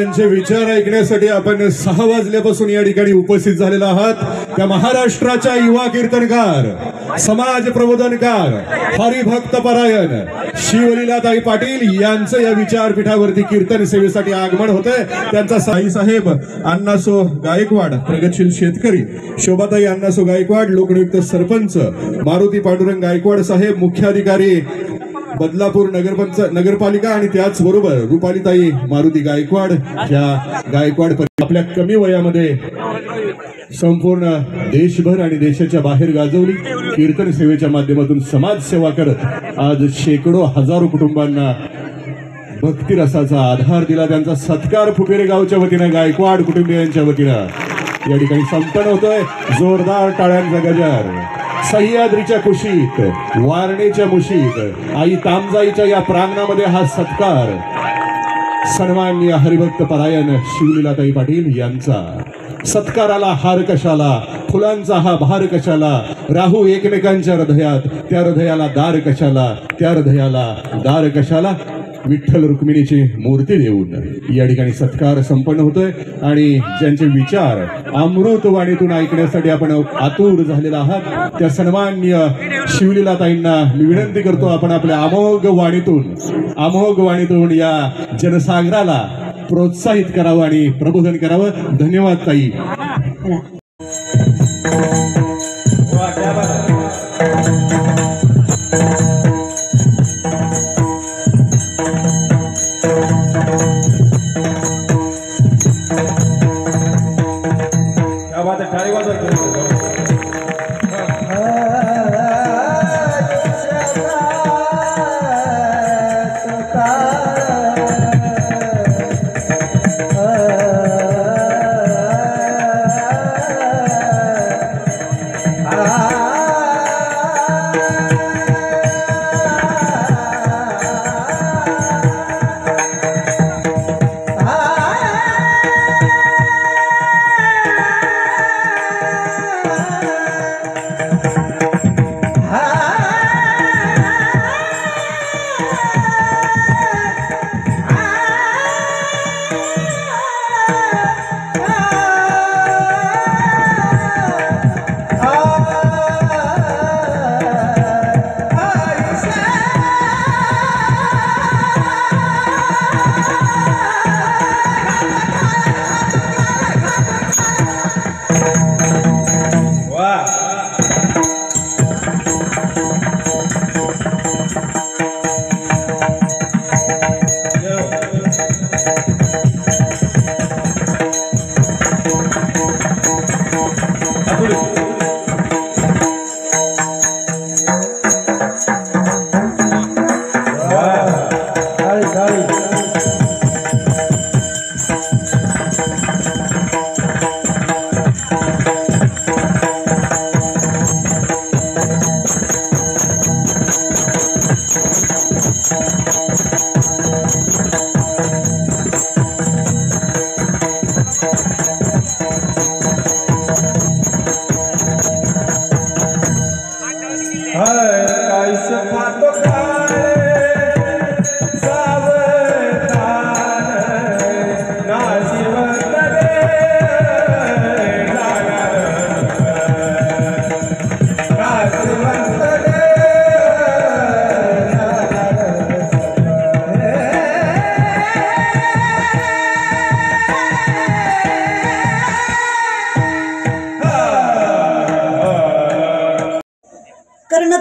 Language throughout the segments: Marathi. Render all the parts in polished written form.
त्यांचे विचार ऐकण्यासाठी आपण 6 वाजल्यापासून या ठिकाणी उपस्थित झालेला आहात। त्या महाराष्ट्राच्या युवा कीर्तनकार, समाज प्रबोधनकार, हरिभक्त परायण शिवलीलाताई पाटील यांचं या विचारपीठावरती कीर्तन सेवेसाठी आगमन होतंय। त्यांचा साई साहेब अण्णासो गायकवाड, प्रगतशील शेतकरी शोभाताई अण्णासो गायकवाड, लोकनियुक्त सरपंच मारुती पांडुरंग गायकवाड साहेब, मुख्याधिकारी बदलापूर नगरपालिका आणि त्याचबरोबर रुपालीताई मारुती गायकवाड या गायकवाड आपल्या कमी वयामध्ये संपूर्ण देशभर आणि देशाच्या बाहेर गाजवली। कीर्तन सेवेच्या माध्यमातून समाजसेवा करत आज शेकडो हजारो कुटुंबांना भक्तिरसाचा आधार दिला। त्यांचा सत्कार फुकेरे गावच्या वतीनं, गायकवाड कुटुंबियांच्या वतीनं या ठिकाणी संपन्न होतोय। जोरदार टाळ्यांचा गजर। सह्याद्रीच्या कुशीत, वारणेच्या मुशीत, आई तामजाईच्या या प्रांगणामध्ये हा सत्कार सन्माननीय हरिभक्त परायण शिवलीलाताई पाटील यांचा। सत्काराला हार कशाला, फुलांचा हा भार कशाला, राहू एकमेकांच्या हृदयात, त्या हृदयाला दार कशाला, त्या हृदयाला दार कशाला, विठ्ठल रुक्मिणीची मूर्ती देऊन या ठिकाणी सत्कार संपन्न होतोय। आणि ज्यांचे विचार अमृतवाणीतून ऐकण्यासाठी आपण आतुर झालेला आहात त्या सन्माननीय शिवलीलाताईंना मी विनंती करतो, आपण आपल्या अमोघ वाणीतून या जनसागराला प्रोत्साहित करावं आणि प्रबोधन करावं। धन्यवाद ताई।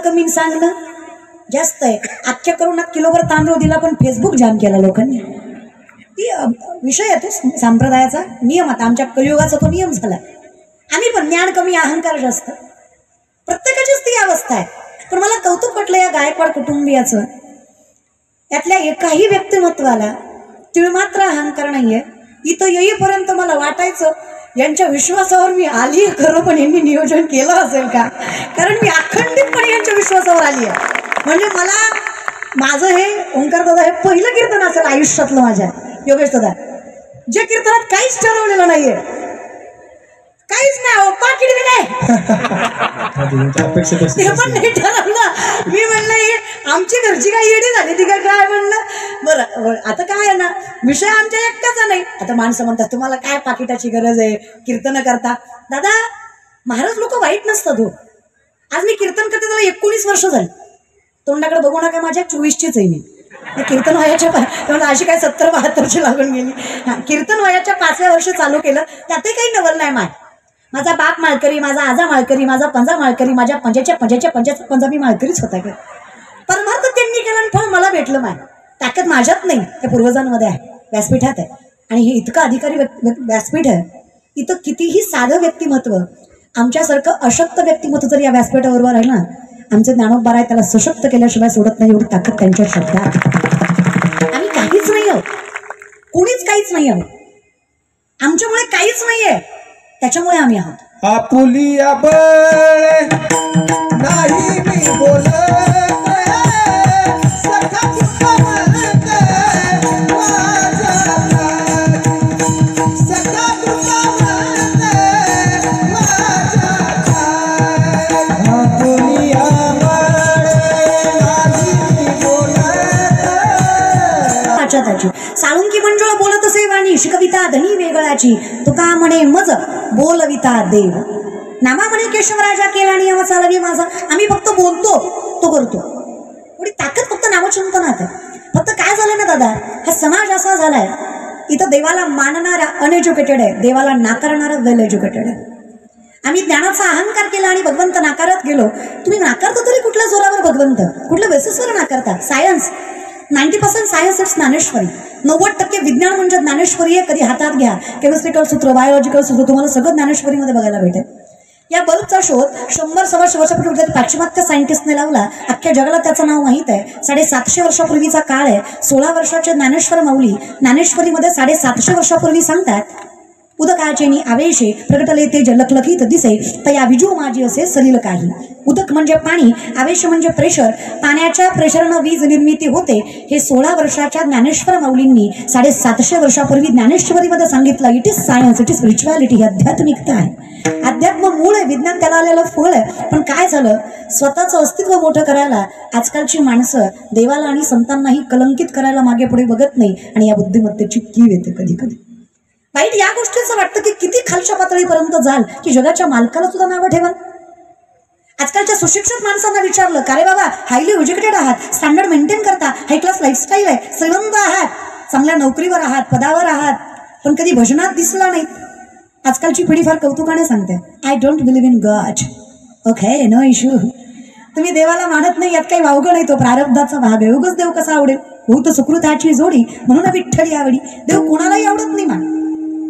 कमी सांगणं जास्त आहे। अख्ख्या करून किलोभर तांदूळ दिला पण फेसबुक जाम केला लोकांनी। विषय आहे तो संप्रदायाचा नियम। आता आमच्या कलियुगाचा तो नियम झाला। आम्ही पण ज्ञान कमी, अहंकार जास्त, प्रत्येकाचीच ती अवस्था आहे। पण मला कौतुक वाटलं या गायकवाड कुटुंबियाचं, यातल्या एकाही व्यक्तिमत्वाला तिळमात्र अहंकार नाहीये। इथं येईपर्यंत मला वाटायचं यांच्या विश्वासावर मी आली खरं, पण यांनी नियोजन केलं असेल का, कारण मी अखंडितपणे यांच्या विश्वासावर आली आहे। म्हणजे मला माझं हे ओंकार दादा हे पहिलं कीर्तन असेल आयुष्यातलं माझ्या, योगेश दादा, जे कीर्तनात काहीच ठरवलेलं नाहीये, काहीच नाही। पाकिट बी नाही अपेक्षा ते पण नाही ठरवलं. मी म्हणलं हे आमची घरची काय येडी झाली ती काय म्हणलं. बरं आता काय आहे ना, विषय आमच्या एकटाचा नाही. आता माणसं म्हणतात तुम्हाला काय पाकिटाची गरज आहे, कीर्तन करता. दादा महाराज लोक वाईट नसतात हो. आज मी कीर्तन करते त्याला 19 वर्ष झाली. तोंडाकडे बघू नका, माझ्या 24चीच आहे मी. कीर्तन वयाच्या अशी काय 70-72ची लागून गेली. कीर्तन वयाच्या 5व्या वर्षी चालू केलं, त्यातही काही नवल नाही माय. माझा बाप माळकरी, माझा आजा माळकरी, माझा पंजा माळकरी, माझ्या पंजाच्या पंजा मी माळकरीच होता का. परमार्थ त्यांनी केलं आणि फळ मला भेटलं माय. ताकद माझ्यात नाही, त्या पूर्वजांमध्ये आहे, व्यासपीठात आहे. आणि हे इतकं अधिकारी व्यासपीठ आहे. इथं कितीही साधं व्यक्तिमत्व, आमच्यासारखं अशक्त व्यक्तिमत्व जर या व्यासपीठाबरोबर आहे ना, आमचे ज्ञानोबा आहे त्याला सशक्त केल्याशिवाय सोडत नाही, एवढी ताकद त्यांच्या शब्दात. आम्ही काहीच नाही आहोत, कोणीच काहीच नाही आहोत. आमच्यामुळे काहीच नाहीये, त्याच्यामुळे आम्ही आहोत. आपुलिया बळ नाही मी बोलत, सखा तुका म्हणत माझ्या सखा तुका म्हणत माझ्या. आपुलिया बळ नाही मी बोलत. साळुंकी मंजुळा बोलत असे वाणी, शिकविता धनी वेगळाची. तुका म्हणे मज बोलविता देव, नामा म्हणे केशवराजा केला नियम चालवी माझा. आम्ही फक्त बोलतो, तो करतो. एवढी ताकद फक्त नामचिंतनात आहे. फक्त काय झालं ना दादा, हा समाज असा झालाय, इथं देवाला मानणारा अनएज्युकेटेड आहे, देवाला नाकारणारा वेल एज्युकेटेड आहे. आम्ही ज्ञानाचा अहंकार केला आणि भगवंत नाकारत गेलो. तुम्ही नाकारता तरी कुठल्या जोरावर भगवंत, कुठल्या बेसिसवर नाकारता? Science 90% science it's Dnyaneshwari. 90% विज्ञान म्हणजे ज्ञानेश्वरी आहे. कधी हातात घ्या, केमिस्ट्रिकल सूत्र, बायोलॉजिकल सूत्र, तुम्हाला सगळं ज्ञानेश्वरीमध्ये बघायला भेटेल. या बल्बचा शोध 100-125 वर्षापूर्वी पाश्चिमात्य सायंटिस्टने लावला. अख्ख्या जगाला त्याचं नाव माहीत आहे. 750 वर्षापूर्वीचा काळ आहे. 16 वर्षाचे ज्ञानेश्वर माऊली ज्ञानेश्वरीमध्ये 750 वर्षापूर्वी सांगतात, उदकाचेनी आवेशे प्रगटले ते लखलखीत दिसे, तया विजू माझी असे सलील काही. उदक म्हणजे पाणी, आवेश म्हणजे प्रेशर, पाण्याच्या प्रेशरनं वीज निर्मिती होते. हे 16 वर्षाच्या ज्ञानेश्वर माऊलींनी 750 वर्षापूर्वी ज्ञानेश्वरीमध्ये सांगितलं. It is science, it is spirituality. ही आध्यात्मिकता आहे. अध्यात्म मूळ आहे, विज्ञान त्याला आलेलं फळ आहे. पण काय झालं, स्वतःचं अस्तित्व मोठं करायला आजकालची माणसं देवाला आणि संतांनाही कलंकित करायला मागे पुढे बघत नाही. आणि या बुद्धिमत्तेची कीव येते कधी कधी. वाईट या गोष्टीचं वाटतं की किती खालच्या पातळीपर्यंत जाल की जगाच्या मालकाला सुद्धा नावं ठेवा. आजकालच्या सुशिक्षित माणसांना विचारलं, का रे बाबा हायली एज्युकेटेड आहात, स्टँडर्ड मेंटेन करता, हाय क्लास लाईफस्टाईल आहे, श्रीमंत आहात, चांगल्या नोकरीवर आहात, पदावर आहात, पण कधी भजनात दिसला नाही. आजकालची पिढी फार कौतुकाने सांगते, I don't believe in God. Okay, no issue. तुम्ही देवाला मानत नाही यात काही वावगं नाही, तो प्रारब्धाचा भाग आहे. उगाच देव कसा आवडेल, बहुत सुकृताची जोडी म्हणून विठ्ठली आवडी. देव कोणालाही आवडत नाही मान.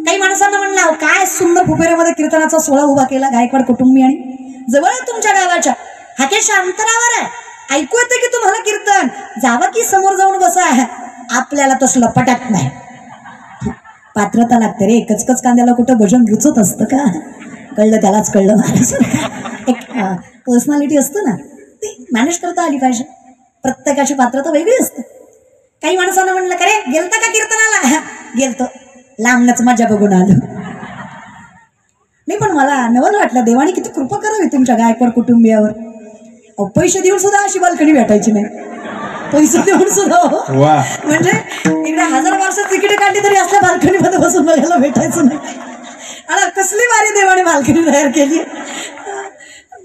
काही माणसांना म्हणलं, काय सुंदर फुफेऱ्यामध्ये कीर्तनाचा सोहळा उभा केला, गायकवाड कुटुंबी आणि जवळ आहे तुमच्या गावाच्या, हाकेच्या अंतरावर आहे, ऐकू येते की तुम्हाला कीर्तन, जावा की समोर जाऊन बसा. आपल्याला तसलं पटत नाही. पात्रता लागते रे. कचकच कांद्याला कुठं भजन रुचत असतं का? कळलं त्यालाच कळलं. महाराज एक पर्सनॅलिटी असतं ना, ती मॅनेज करता आली पाहिजे. प्रत्येकाची पात्रता वेगळी असते. काही माणसांना म्हणलं, का रे गेलता का कीर्तनाला? गेलतो, लांबनच मजा बघून आलो. नाही पण मला नवल वाटलं, देवाने किती कृपा करावी तुमच्या गायकवाड कुटुंबियावर. पैसे देऊन सुद्धा अशी बाल्कनी भेटायची नाही. पैसे देऊन सुद्धा म्हणजे इकडे 1000-1200 तिकीट काढली तरी असल्या बाल्कनीमध्ये बसून बघायला भेटायचं नाही. आणि कसली भारी देवाने बाल्कनी तयार केली.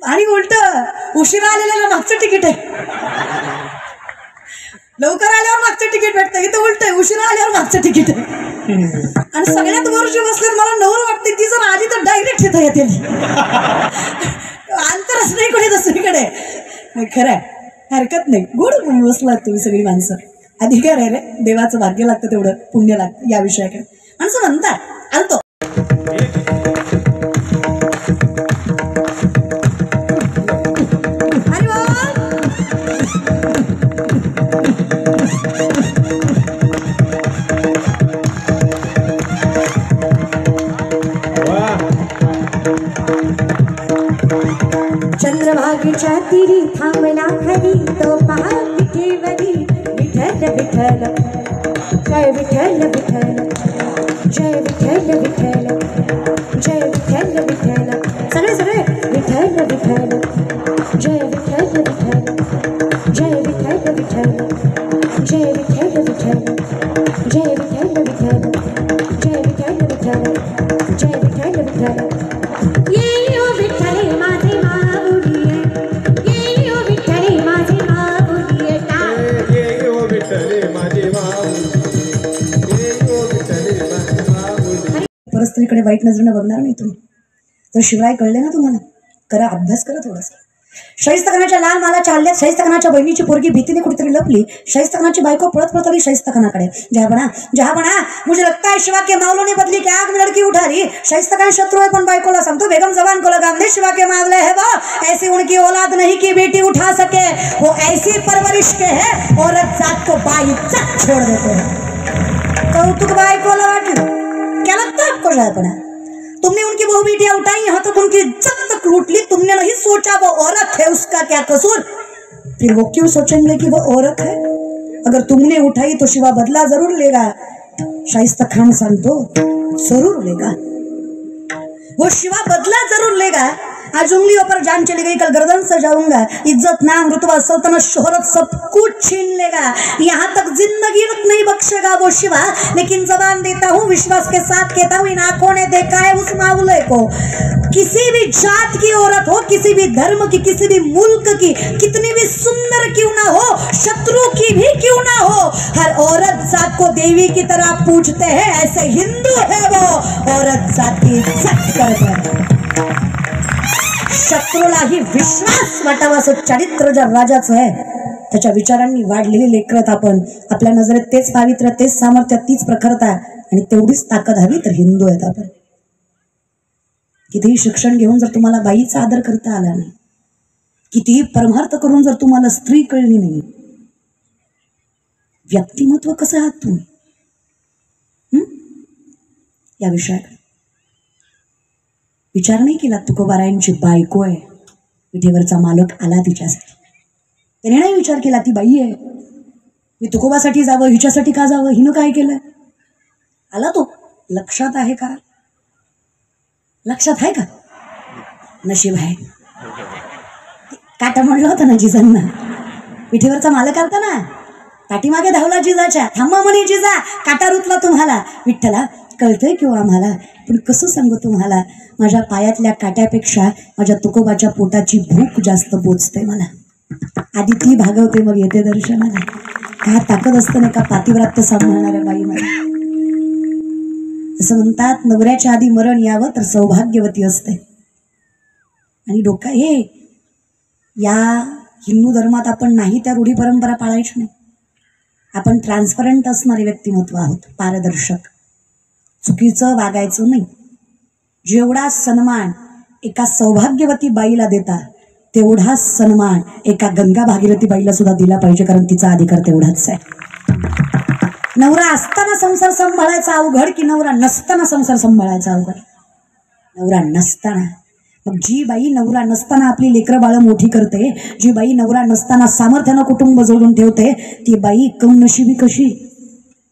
आणि उलट उशिरा आलेल्याला मागचं तिकीट आहे, लवकर आल्यावर मागचं तिकीट भेटतं. इथं उलट आहे, उशिरा आल्यावर मागचं तिकीट आहे. आणि सगळ्यात वरची बसल्यावर मला नवल वाटते, ती जर आली तर डायरेक्ट तिथं येते. अंतरच नाही कुठे दुसरीकडे. खरं आहे, हरकत नाही. गोड बसलात तुम्ही सगळी माणसं. अधिकार आहे रे, देवाचं भाग्य लागतं, तेवढं पुण्य लागतं. या विषयाकडे माणसं म्हणतात आलतो. चंद्रभागेच्या तिरी थांबला खरी, तो पहा विठेवरी. विठ्ठल विठ्ठल जय विठ्ठल विठ्ठल, जय विठ्ठल विठ्ठल, जय विठ्ठल विठ्ठल. विठ्ठल ये ओ विठ्ठल माझे माऊली ये ओ विठ्ठल माझे माऊली ये ओ विठ्ठल माझे माऊली ये ओ विठ्ठल माझे माऊली. परस्त्रीकडे वाईट नजरेनं बघणार नाही तुम्ही. तर शिवराय कळले ना तुम्हाला. करा अभ्यास करा थोडासा. शाहिस्तखानाच्या लाल मालाच्या हल्ल्यात शाहिस्तखानाच्या बहिणीची पोरगी भीतीने कुठेतरी लपली. शाहिस्तखानाची बायको पळत पळत आली शाहिस्तखानाकडे. जहापणा मुझे लगता है शिवा के मावलों ने बदली के आग में लड़की उठा ली. शाहिस्तखान शत्रु है पण बायकोला सांगतो बेगम जबान को लगाम दे. शिवा के मावले है वो ऐसी उनकी औलाद नहीं की बेटी उठा सके. वो ऐसी परवरिश के है औरत जात को बाइज्जत छोड़ देते हैं. कौतुक बायकोला वाटलं. क्या लगता है आपको जहापणा? तुमने उनकी बहु बेटियां उठाई, यहाँ तक उनकी इज्जत तक लूट ली. तुमने नहीं सोचा वो औरत है, उसका क्या कसूर. फिर वो क्यों सोचेंगे कि वो औरत है? अगर तुमने उठाई तो शिवा बदला जरूर लेगा. शाइस्ता खान सांगतो जरूर लेगा. वो शिवा बदला जरूर लेगा. आज उंगलियों पर जान चली गई, कल गर्दन से जाऊंगा. इज्जत नाम रुतबा सल्तनत शोहरत सब कुछ छीन लेगा. यहाँ तक जिंदगी नहीं बख्शेगा वो शिवा. लेकिन जबान देता हूँ, विश्वास के साथ कहता हूँ, इन आंखों ने देखा है उस मामले को. किसी भी जात की औरत हो, किसी भी धर्म की, किसी भी मुल्क की, कितनी भी सुंदर क्यों ना हो, शत्रु की भी क्यों ना हो, हर औरत जात को देवी की तरह पूछते हैं. ऐसे हिंदू है वो, औरत जात की इज्जत करते हैं. शत्रूलाही विश्वास वाटावा असं चरित्र ज्या राजाचं आहे, त्याच्या विचारांनी वाढलेली लेकरत आपण. आपल्या नजरेत तेच पावित्र्य, तेच सामर्थ्य, तीच प्रखरता आणि तेवढीच ताकद हवी तर हिंदू आहेत आपण. कितीही शिक्षण घेऊन जर तुम्हाला बाईचा आदर करता आला नाही, कितीही परमार्थ करून जर तुम्हाला स्त्री कळली नाही, व्यक्तिमत्व कसं आहात तुम्ही? या विषयाकडे विचार नाही केला. तुकोबारायांची बायको आहे, विठेवरचा मालक आला तिच्यासाठी. त्याने नाही विचार केला ती बाई आहे, मी तुकोबासाठी जावं, हिच्यासाठी का जावं, हिनं काय केलं. आला तो. लक्षात आहे का? लक्षात आहे का? नशीब आहे. काटा म्हणलं होतं ना जिजांना. विठेवरचा मालक आलता ना, पाठीमागे धावला जिजाच्या. थांबा म्हणे जिजा, काटा रुतला तुम्हाला. विठ्ठला कळतंय किंवा आम्हाला, पण कसं सांगू तुम्हाला, माझ्या पायातल्या काट्यापेक्षा माझ्या तुकोबाच्या पोटाची भूक जास्त पोचते मला. आधी ती भागवते, मग येते दर्शनाला. काय ताकद असतं नाही का पातिव्रात्य सांभाळणाऱ्या बाई मला. असं म्हणतात, नवऱ्याच्या आधी मरण यावं तर सौभाग्यवती असते. आणि डोका हे या हिंदू धर्मात आपण नाही त्या रूढी परंपरा पाळायची नाही. आपण ट्रान्सपरंट असणारे व्यक्तिमत्व आहोत, पारदर्शक. चुकीचं वागायचं नाही. जेवढा सन्मान एका सौभाग्यवती बाईला देता, तेवढाच सन्मान एका गंगा भागीरथी बाईला सुद्धा दिला पाहिजे, कारण तिचा अधिकार तेवढाच आहे. नवरा असताना संसार सांभाळायचा अवघड की नवरा नसताना संसार सांभाळायचा अवघड? नवरा नसताना. मग जी बाई नवरा नसताना आपली लेकरं बाळं मोठी करते, जी बाई नवरा नसताना सामर्थ्यानं कुटुंब जोडून ठेवते, ती बाई कमनशिबी कशी,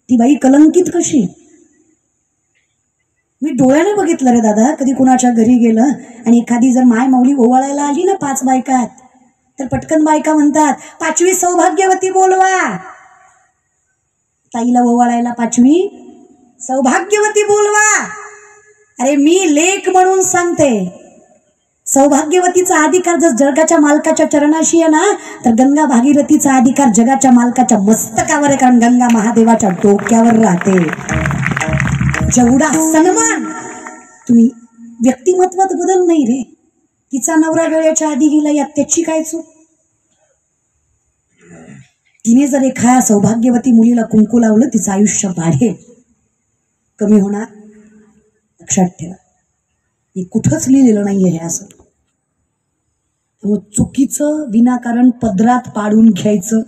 ती बाई कलंकित कशी. मी डोळ्याने बघितलं रे दादा. कधी कुणाच्या घरी गेलं आणि एखादी जर माय माऊली ओवाळायला आली ना 5 बायकात, तर पटकन बायका म्हणतात, 5वी सौभाग्यवती बोलवा. ताईला ओवाळायला 5वी सौभाग्यवती बोलवा. अरे मी लेक म्हणून सांगते, सौभाग्यवतीचा अधिकार जर जगाच्या मालकाच्या चरणाशी आहे ना, तर गंगा भागीरथीचा अधिकार जगाच्या मालकाच्या मस्तकावर आहे, कारण गंगा महादेवाच्या डोक्यावर राहते. जेवढा सन्मान तुम्ही, व्यक्तिमत्वात बदल नाही रे. तिचा नवरा वेळेच्या आधी गेला, यात त्याची काय चूक. तिने जर एखाद्या सौभाग्यवती मुलीला कुंकू लावलं, तिचं आयुष्य वाढेल, कमी होणार. लक्षात ठेवा, मी कुठंच लिहिलेलं नाहीये हे असं. त्यामुळे चुकीचं विनाकारण पदरात पाडून घ्यायचं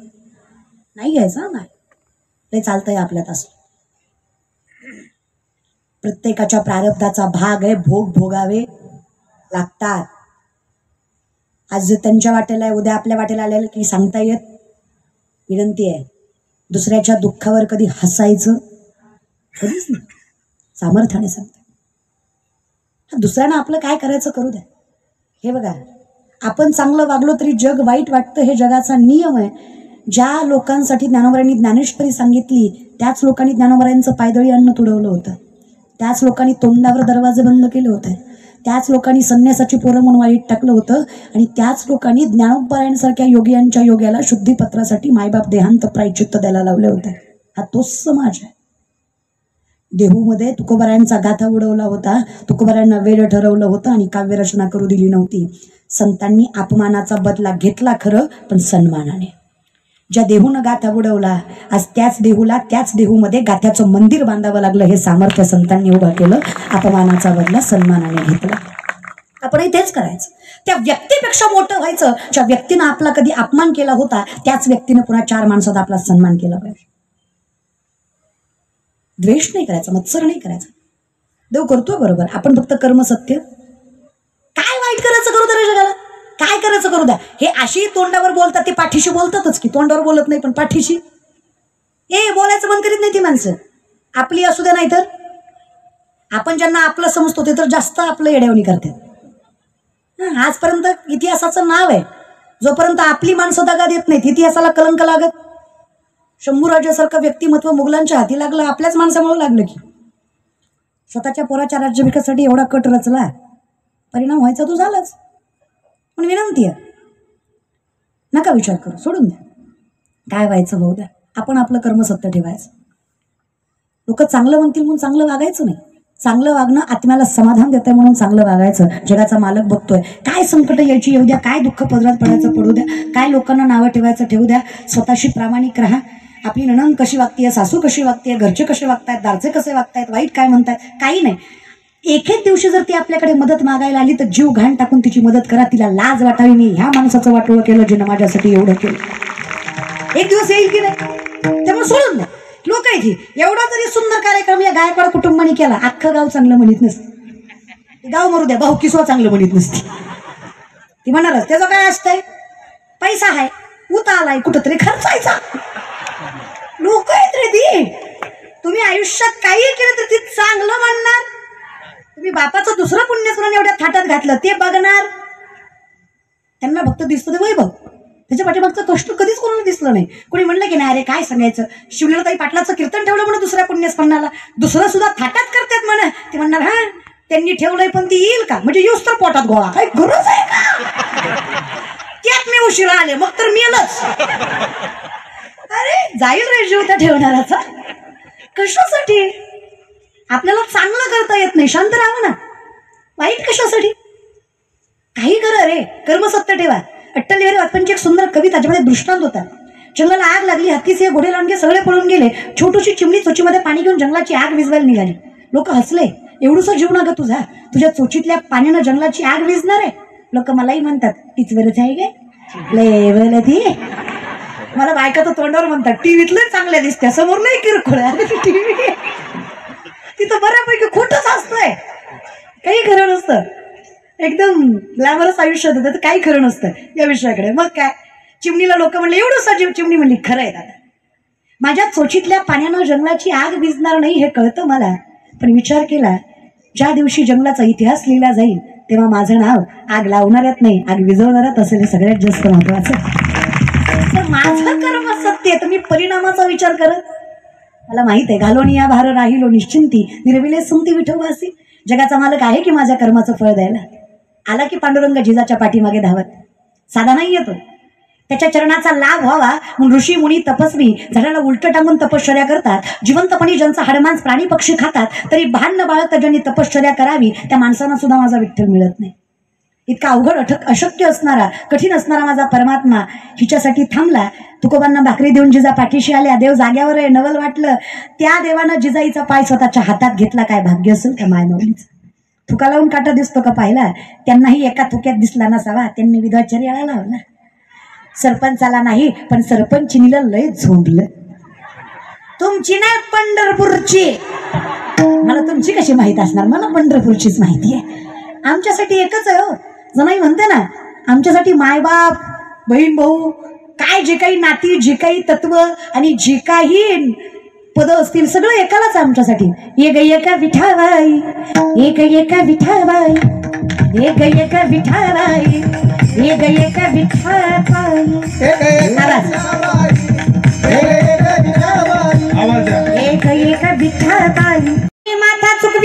नाही, घ्यायचं नाही. ते चालतंय आपल्यात असं. प्रत्येकाच्या प्रारब्धाचा भाग आहे, भोग भोगावे लागतात. आज जे त्यांच्या वाटेला आहे, उद्या आपल्या वाटेला आलेलं की सांगता येत. विनंती आहे, दुसऱ्याच्या दुःखावर कधी हसायचं कधीच नाही. सामर्थ्याने सांगते, दुसऱ्यांना आपलं काय करायचं करू द्या. हे बघा, आपण चांगलं वागलो तरी जग वाईट वाटतं, हे जगाचा नियम आहे. ज्या लोकांसाठी ज्ञानोबरांनी ज्ञानेश्वरी सांगितली, त्याच लोकांनी ज्ञानोबरांचं पायदळी अन्न तुडवलं होतं. त्याच लोकांनी तोंडावर दरवाजे बंद केले होते, त्याच लोकांनी संन्यासाची पोरं म्हणून वाईट टाकलं होतं, आणि त्याच लोकांनी ज्ञानोबरायांसारख्या योगियांच्या योग्याला शुद्धीपत्रासाठी मायबाप देहांत प्रायचित्त द्यायला लावले होते. हा तोच समाज आहे. देहूमध्ये तुकोबारायांचा गाथा उडवला होता, तुकोबारायांना वेळ ठरवलं होतं आणि काव्यरचना करू दिली नव्हती. संतांनी अपमानाचा बदला घेतला खरं, पण सन्मानाने. ज्या देहूनं गाथा उडवला, आज त्याच देहूला त्याच देहूमध्ये गाथ्याचं मंदिर बांधावं लागलं. हे सामर्थ्य संतांनी उभं केलं. अपमानाचा बदला सन्मानाने घेतला. आपणही तेच करायचं. त्या व्यक्तीपेक्षा मोठं व्हायचं. ज्या व्यक्तीनं आपला कधी अपमान केला होता, त्याच व्यक्तीनं पुन्हा 4 माणसात आपला सन्मान केला पाहिजे. द्वेष नाही करायचा, मत्सर नाही करायचा. देव करतो बरोबर, आपण फक्त कर्म सत्य. काय वाईट करायचं करू द्या रे जगाला, काय करायचं करू द्या. हे अशी तोंडावर बोलतात, ते पाठीशी बोलतातच की. तोंडावर बोलत नाही पण पाठीशी बोलायचं बंद करीत नाही ती माणसं. आपली असू द्या, नाही तर आपण ज्यांना आपलं समजतो ते तर जास्त आपलं येड्यावणी करतात. आजपर्यंत इतिहासाचं नाव आहे, जोपर्यंत आपली माणसं दगा देत नाहीत इतिहासाला कलंक लागत. शंभूराजासारखं व्यक्तिमत्व मुघलांच्या हाती लागलं, आपल्याच माणसामुळे लागलं की. स्वतःच्या पोराच्या राज्याभिषेकासाठी एवढा कट रचला, परिणाम व्हायचा तो झालाच. पण विनंती आहे, नका विचार करू, सोडून द्या. काय व्हायचं भाऊ द्या, आपण आपलं कर्म सत्य ठेवायचं. लोक चांगलं म्हणतील म्हणून चांगलं वागायचं नाही. चांगलं वागणं आत्म्याला समाधान देतंय म्हणून चांगलं वागायचं. जगाचा मालक बघतोय, काय संकट यायची येऊ द्या, काय दुःख पदरात पडायचं पडू द्या, काय लोकांना नावं ठेवायचं ठेवू द्या. स्वतःशी प्रामाणिक राहा. आपली नणंद कशी वागतीये, सासू कशी वागतीये, घरचे कसे वागतायत, दारचे कसे वागतायत, वाईट काय म्हणतायत, काही नाही. एक दिवशी जर ती आपल्याकडे मदत मागायला आली तर जीव घाण टाकून तिची मदत करा. तिला लाज वाटावी, मी ह्या माणसाचं वाटोळं केलं जिनं माझ्यासाठी एवढं केलं. एक दिवस येईल की नाही, त्यामुळे सोडून द्या. लोक आहे की एवढा तरी सुंदर कार्यक्रम या गायकवाड कुटुंबाने केला, अख्खं गाव चांगलं म्हणत नसतं. गाव मरू द्या, भाऊ किसवा चांगलं म्हणत नसते. ती म्हणालच त्याचं काय असतंय, पैसा आहे, उता आलाय, कुठंतरी खर्चायचा. लोक आहेत रे ती. तुम्ही आयुष्यात काही केलं तर ती चांगलं म्हणणार. तुम्ही बापाचं दुसरं पुण्यस्मरण एवढ्या थाटात घातलं ते बघणार. त्यांना फक्त दिसतं ते वैभव, त्याच्या पाठीमागचं कष्ट कधीच कोणाला दिसलं नाही. कोणी म्हणलं की नाही अरे काय सांगायचं, शिवलीलाताई पाटलाचं कीर्तन ठेवलं म्हणून दुसऱ्या पुण्यस्मरणाला, दुसरं सुद्धा थाटात करतात म्हणा. ते म्हणणार हा त्यांनी ठेवलंय पण ती येईल का, म्हणजे येऊस तर पोटात गोळा, काही गरज आहे का. त्यात मी उशिरा आले मग तर मेलच. अरे जाईल रे जीव त्या ठेवणाराचा. कशासाठी, आपल्याला चांगलं करता येत नाही, शांत राहा ना. वाईट कशासाठी, काही करा रे, कर्म सत्य ठेवा. अट्टल बिहारी वाजपेयींची एक सुंदर कविता, त्याच्यामध्ये दृष्टांत होता. जंगलाला आग लागली, हत्तीचे घोडे लांडगे सगळे पळून गेले. छोटीशी चिमणी चोचीमध्ये पाणी घेऊन जंगलाची आग विझवायला निघाली. लोक हसले, एवढूसा जीव ना ग तुझा, तुझ्या चोचीतल्या पाण्यानं जंगलाची आग विझणार आहे. लोक मलाही म्हणतात तीच वेळच आहे गे, लय वेळ ती. मला बायका तर तोंडावर म्हणतात टीव्हीतलं चांगल्या दिसत्या, समोर लय किरकोळ टीव्ही. तिथं बऱ्यापैकी खोटच असतंय, काही खरं नसतं. एकदम ग्लॅमरस आयुष्य होतं, तर काही खरं नसतं या विषयाकडे. मग काय, चिमणीला लोक म्हणले एवढं जीव, चिमणी म्हणली खरं आहे दादा, माझ्या चोचीतल्या पाण्यानं जंगलाची आग विझणार नाही हे कळतं मला. पण विचार केला, ज्या दिवशी जंगलाचा इतिहास लिहिला जाईल तेव्हा माझं नाव आग लावणाऱ्यात नाही, आग विझवणाऱ्यात असेल, हे सगळ्यात जास्त महत्वाचं. तर माझं कर्म सत्य आहे, तर मी परिणामाचा विचार करत. मला माहित आहे, घालोनिया भार राहिलो निश्चिंती, निर्विले सुमती विठोबासी. जगाचा मालक आहे की माझ्या कर्माचं फळ द्यायला. आला की पांडुरंग जिजाच्या पाठीमागे धावत, साधा नाही येतो. त्याच्या चरणाचा लाभ व्हावा म्हणून ऋषी मुनी तपस्वी झाडाला उलट टांगून तपश्चर्या करतात. जिवंतपणी ज्यांचा हाडमांस प्राणी पक्षी खातात, तरी भान न बाळगता ज्यांनी तपश्चर्या करावी त्या माणसांना सुद्धा माझा विठ्ठल मिळत नाही. इतका अवघड अशक्य असणारा, कठीण असणारा माझा परमात्मा हिच्यासाठी थांबला. तुकोबांना भाकरी देऊन जिजा पाठीशी आल्या. देव जाग्यावर आहे, नवल वाटलं. त्या देवानं जिजाईचा पाय स्वतःच्या हातात घेतला. काय भाग्य असेल त्या मायमाऊलीचं. थुका लावून काटा दिसतो का पाहिला, त्यांनाही एका थुक्यात दिसला नसावा. त्यांनी विधवाचर्याला लावला. सरपंचाला नाही पण सरपंचिनीला लय झोंबलं. तुमची नाही पंढरपूरची, मला तुमची कशी माहित असणार, मला पंढरपूरचीच माहिती आहे. आमच्यासाठी एकच आहे हो. जनाई म्हणते ना, आमच्यासाठी मायबाप, बहीण भाऊ, काय जे काही नाती, जे काही तत्व आणि जे काही पद असतील सगळं एकालाच आमच्यासाठी. एक एका विठाबाई, एक एका विठाबाई, एक एका विठाबाई, एक एका विठाबाई. एक एका विठाबाई. माथा चुकवी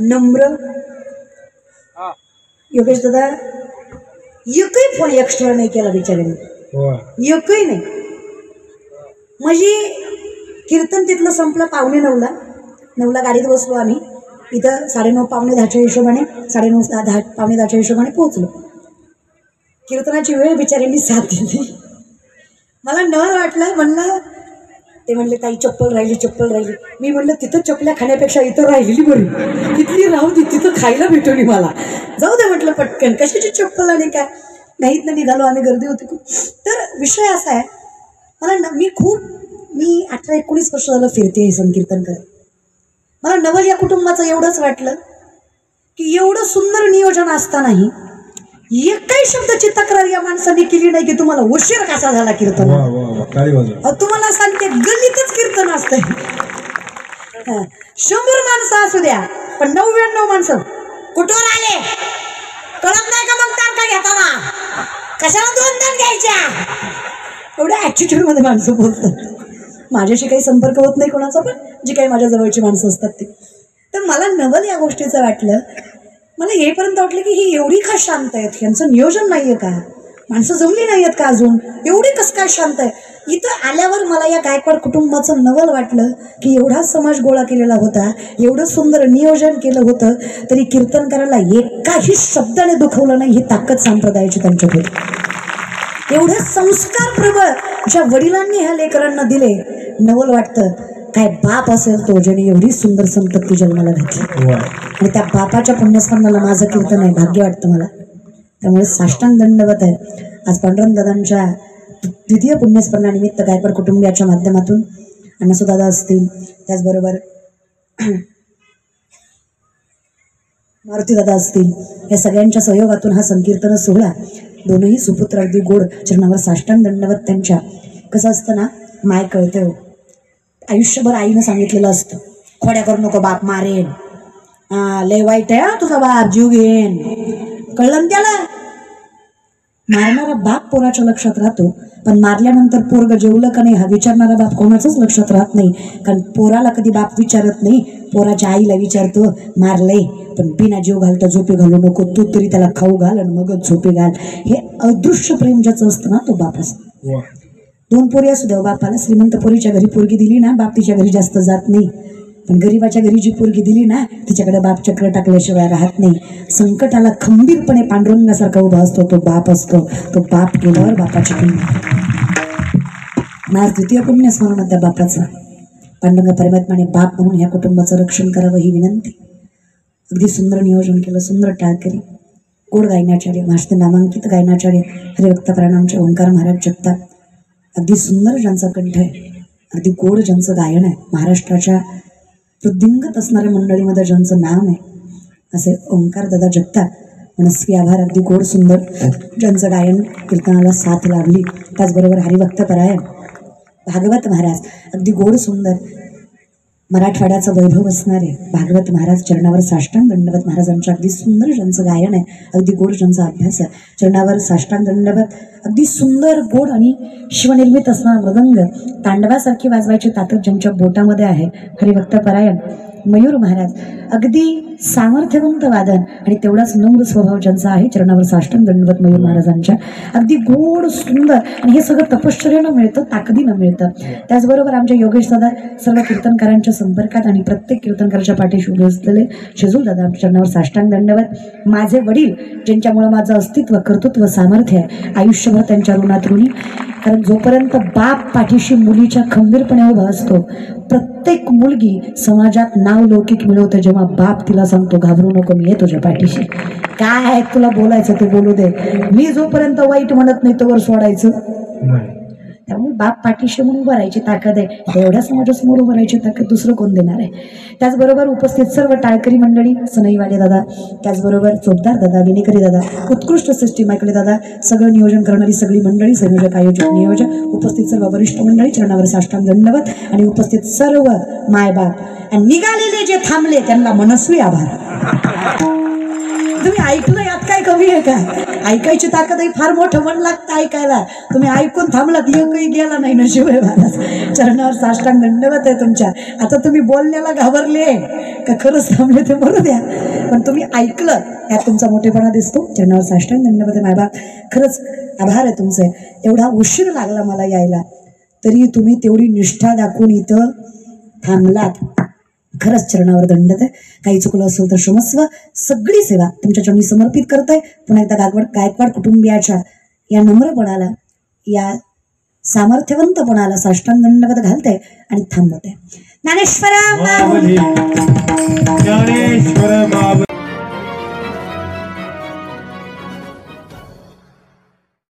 नम्र. योगेश दादा एकही फोन एक्स्ट्रा नाही केला बिचाऱ्याने, एकही नाही. म्हणजे कीर्तन तिथलं संपलं 8:45. 9ला गाडीत बसलो आम्ही. इथं 9:30 9:10च्या हिशोबाने 9:30 10:10च्या हिशोबाने पोहोचलो. कीर्तनाची वेळ बिचाऱ्यांनी साथ दिली. मला न वाटलं. म्हणलं ते म्हणले ताई चप्पल राहिली. मी म्हणलं तिथं चपल्या खाण्यापेक्षा इथं राहिलेली बरी, तिथली राहू दे, तिथं खायला भेटवली मला. जाऊ दे म्हटलं पटकन, कशाची चप्पल आणि काय. नाहीत ना निघालो आम्ही, गर्दी होती खूप. तर विषय असा आहे, मी 18-19 वर्ष झालं फिरते हे संकीर्तन करत. मला नवल या कुटुंबाचं एवढंच वाटलं की एवढं सुंदर नियोजन असतानाही एकही शब्दाची तक्रार या माणसाने केली नाही की तुम्हाला उशीर कसा झाला कीर्तन. तुम्हाला सांगते गल्लीतच कीर्तन असतंय. 100 माणसं असू द्या, पण 99 माणसं कुठवर आले कळत नाही का? मग तारखा घेताना कशाला 2 तास घ्यायच्या, एवढ्या ऍटिट्यूड मध्ये माणसं बोलतात. माझ्याशी काही संपर्क होत नाही कोणाचा, पण जी काही माझ्या जवळची माणसं असतात ते. तर मला नवल या गोष्टीचं वाटलं. मला येईपर्यंत वाटलं की ही एवढी का शांत आहेत, यांचं नियोजन नाहीये का, माणसं जमली नाही आहेत का अजून, एवढी कसं काय शांत आहे. इथं आल्यावर मला या गायकवाड कुटुंबाचं नवल वाटलं की एवढा समाज गोळा केलेला होता, एवढं सुंदर नियोजन केलं होतं, तरी कीर्तन करायला एकाही शब्दाने दुखवलं नाही. ही ताकद संप्रदायाची त्यांच्याकडे. एवढे संस्कार प्रबळ ज्या वडिलांनी ह्या लेकरांना दिले, नवल वाटतं काय बाप असेल तो ज्याने एवढी सुंदर संतती जन्माला घातली. आणि त्या बापाच्या पुण्यस्मरणाला माझं कीर्तन आहे, भाग्य वाटतं मला. त्यामुळे साष्टांग दंडवत आहे. आज पांडुरंग दादांच्या द्वितीय पुण्यस्मरणानिमित्त गायकवाड कुटुंबियाच्या माध्यमातून अण्णासुदादा असतील, त्याचबरोबर मारुतीदादा असतील, या सगळ्यांच्या सहयोगातून हा संकीर्तन सोहळा दोनही सुपुत्र अगदी गोड चरणावर साष्टांग दंडवत त्यांच्या. कसं असतं ना, माय कळते हो. आयुष्यभर आईनं सांगितलेलं असतं, खोड्या करू नको, बाप मारेन, लय वाईट आहे तुझा बाप, जीव घेन. कळलं त्याला. मारणारा बाप पोराच्या लक्षात राहतो, पण मारल्यानंतर पोरग जेवलं का नाही हा विचारणारा बाप कोणाचंच लक्षात राहत नाही. कारण पोराला कधी बाप विचारत नाही, पोराच्या आईला विचारतो मारलंय पण बिना जीव घालता झोपे घालू नको, तू तरी त्याला खाऊ घाल आणि मगच झोपे घाल. हे अदृश्य प्रेम ज्याचं असतं ना, तो बाप असतो. 2 पोरी असू द्या बापाला. श्रीमंत पोरीच्या घरी पोरगी दिली ना, बाप तिच्या घरी जास्त जात नाही. पण गरीबाच्या घरी जी पोरगी दिली ना, तिच्याकडे बाप चक्र टाकल्याशिवाय राहत नाही. संकटाला खंबीरपणे पांडुरंगासारखा उभा असतो तो बाप असतो. तो बाप केल्यावर बापाची किंमत. आज द्वितीय पुण्यस्मरण त्या बापाचा. पांडुरंग परमात्माने बाप म्हणून ह्या कुटुंबाचं रक्षण करावं ही विनंती. अगदी सुंदर नियोजन केलं, सुंदर टाळकरी, गोड गायनाचार्य, महाराष्ट्र नामांकित गायनाचार्य हरिभक्त प्रणामचे ओंकार महाराज जगताप. अगदी सुंदर ज्यांचा कंठ आहे, अगदी गोड ज्यांचं गायन आहे, महाराष्ट्राच्या वृद्धिंगत असणाऱ्या मंडळीमध्ये ज्यांचं नाव आहे असे ओंकार दादा जगताप. मनस्वी आभार. अगदी गोड सुंदर ज्यांचं गायन कीर्तनाला साथ लाभली. त्याचबरोबर हरिभक्त परायण भागवत महाराज, अगदी गोड सुंदर मराठवाड्याचा वैभव असणारे भागवत महाराज, चरणावर साष्टांग दंडवत महाराजांच्या. अगदी सुंदर ज्यांचं गायन आहे, अगदी गोड ज्यांचा अभ्यास आहे, चरणावर साष्टांग दंडवत. अगदी सुंदर गोड आणि शिवनिर्मित असणारा मृदंग तांडवासारखी वाजवायची ताकद ज्यांच्या बोटामध्ये आहे, हरिभक्त परायण मयूर महाराज. अगदी सामर्थ्यवंत वादन आणि तेवढाच नम्र स्वभाव ज्यांचा आहे, चरणावर साष्टांग दंडवत मयूर महाराजांच्या. अगदी गोड सुंदर. आणि हे सगळं तपश्चर्यानं मिळतं, ताकदीनं मिळतं. त्याचबरोबर आमच्या योगेश दादा सर्व कीर्तनकारांच्या संपर्कात आणि प्रत्येक कीर्तनकाराच्या पाठीशी उभे असलेले शेजूल दादा, चरणावर साष्टांग दंडवत. माझे वडील ज्यांच्यामुळे माझं अस्तित्व, कर्तृत्व, सामर्थ्य आहे, आयुष्यभर त्यांच्या ऋणात ऋणी. कारण जोपर्यंत बाप पाठीशी मुलीच्या खंबीरपणे उभा असतो, प्रत्येक मुलगी समाजात नाव लौकिक मिळवते जेव्हा बाप तिला सांगतो घाबरू नको, मी आहे तुझ्या पाठीशी. काय आहे तुला बोलायचं ते बोलू दे, मी जोपर्यंत वाईट म्हणत नाही तोवर सोडायचं. त्यामुळे बाप पाठीशी म्हणून उभं राहायची ताकद आहे. एवढ्या समाजासमोर उभं राहायची ताकद दुसरं कोण देणार आहे. त्याचबरोबर उपस्थित सर्व टाळकरी मंडळी, सनईवाले दादा, त्याचबरोबर चोपदार दादा, विनेकरी दादा, उत्कृष्ट सिस्टीम ऐकले दादा, सगळं नियोजन करणारी सगळी मंडळी, संयोजक, आयोजक, नियोजक, उपस्थित सर्व वरिष्ठ मंडळी, चरणावर साष्टांग दंडवत. आणि उपस्थित सर्व मायबाप आणि निघालेले जे थांबले त्यांना मनस्वी आभार. तुम्ही ऐकलं यात काय कमी आहे का? ऐकायची ताकदही फार मोठं मन लागतं ऐकायला. तुम्ही ऐकून थांबलात एकही गेला नाही नशिबाई महाराज. चरणावर साष्टांग दंडवत आहे तुमच्या. आता तुम्ही बोलण्याला घाबरले का खरंच थांबले ते बरं द्या, पण तुम्ही ऐकलं यात तुमचा मोठेपणा दिसतो. चरणावर साष्टांग दंडवत आहे मायबाप. खरंच आभार आहे तुमचे. एवढा उशीर लागला मला यायला तरी तुम्ही तेवढी निष्ठा दाखवून इथं थांबलात. खरंच चरणावर दंडत आहे. काही चुकलं असेल तर क्षमस्व. सगळी सेवा तुमच्या चरणी समर्पित करतोय. पुन्हा एकदा गायकवाड कुटुंबियाच्या या नम्रपणाला, या सामर्थ्यवंतपणाला साष्टांग दंडवत घालते आणि थांबवते. ज्ञानेश्वरा ज्ञानेश्वर